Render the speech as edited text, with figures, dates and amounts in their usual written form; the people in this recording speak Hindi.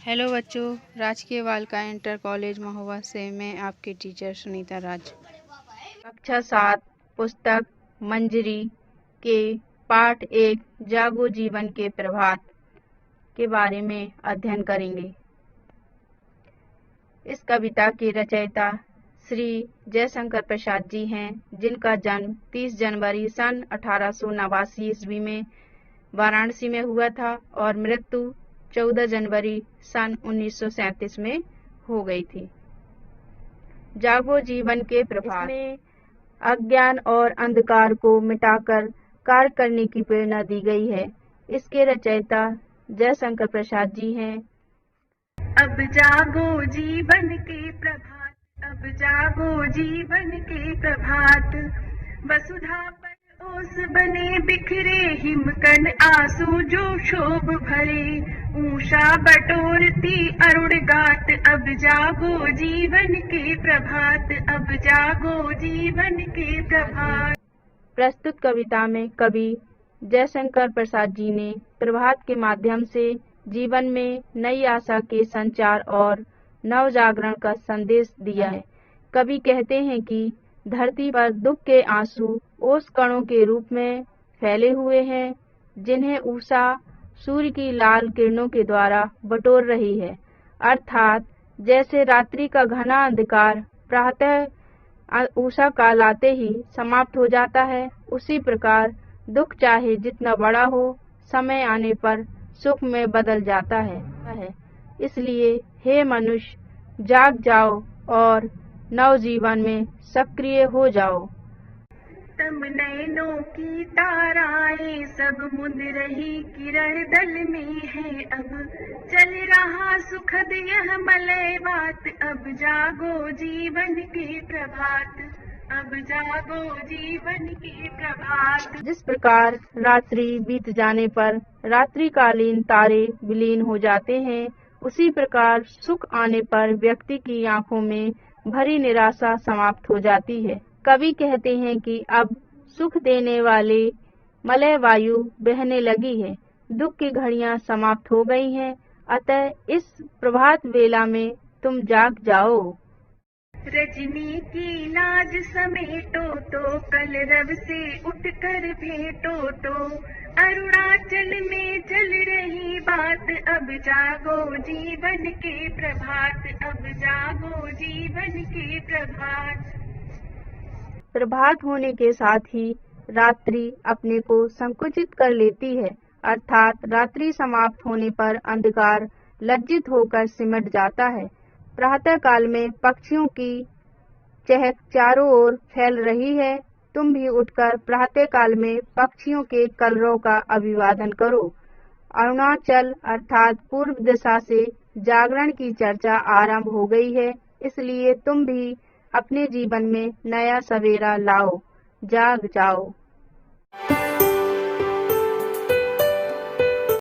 हेलो बच्चों, राजकीय बालिका इंटर कॉलेज महोबा से मैं आपकी टीचर सुनीता राज। कक्षा 7 पुस्तक मंजरी के पाठ 1 जागो जीवन के प्रभात के बारे में अध्ययन करेंगे। इस कविता के रचयिता श्री जयशंकर प्रसाद जी हैं, जिनका जन्म 30 जनवरी सन 1889 ईस्वी में वाराणसी में हुआ था और मृत्यु 14 जनवरी सन 1937 में हो गई थी। जागो जीवन के प्रभात में अज्ञान और अंधकार को मिटाकर कार्य करने की प्रेरणा दी गई है। इसके रचयिता जयशंकर प्रसाद जी हैं। अब जागो जीवन के प्रभात, अब जागो जीवन के प्रभात, वसुधा पर ओस बने बिखरे हिमकण आंसू जो शोभ भरे, ऊषा बटोरती अरुण गात, अब जागो जीवन के प्रभात, अब जागो जीवन के प्रभात। प्रस्तुत कविता में कवि जयशंकर प्रसाद जी ने प्रभात के माध्यम से जीवन में नई आशा के संचार और नव जागरण का संदेश दिया है। कवि कहते हैं कि धरती पर दुख के आंसू ओस कणों के रूप में फैले हुए हैं, जिन्हें उषा सूर्य की लाल किरणों के द्वारा बटोर रही है। अर्थात जैसे रात्रि का घना अंधकार प्रातः उषा काल आते ही समाप्त हो जाता है, उसी प्रकार दुख चाहे जितना बड़ा हो, समय आने पर सुख में बदल जाता है। इसलिए हे मनुष्य, जाग जाओ और नव जीवन में सक्रिय हो जाओ। तम नैनों की ताराएं सब मुंद रही किरण दल में है, अब चल रहा सुखद यह मलय बात, अब जागो जीवन के प्रभात, अब जागो जीवन के प्रभात। जिस प्रकार रात्रि बीत जाने पर रात्रिकालीन तारे विलीन हो जाते हैं, उसी प्रकार सुख आने पर व्यक्ति की आंखों में भरी निराशा समाप्त हो जाती है। कवि कहते हैं कि अब सुख देने वाले मलय वायु बहने लगी है, दुख की घड़ियां समाप्त हो गई हैं, अतः इस प्रभात वेला में तुम जाग जाओ। रजनी की लाज समेटो तो कल रव से उठकर भेटो तो, अरुणाचल में चल रही बात, अब जागो जीवन के प्रभात, अब जागो जीवन के प्रभात। प्रभात होने के साथ ही रात्रि अपने को संकुचित कर लेती है, अर्थात रात्रि समाप्त होने पर अंधकार लज्जित होकर सिमट जाता है। प्रातः काल में पक्षियों की चहक चारों ओर फैल रही है। तुम भी उठकर प्रातः काल में पक्षियों के कलरव का अभिवादन करो। अरुणाचल अर्थात पूर्व दिशा से जागरण की चर्चा आरंभ हो गई है, इसलिए तुम भी अपने जीवन में नया सवेरा लाओ, जाग जाओ।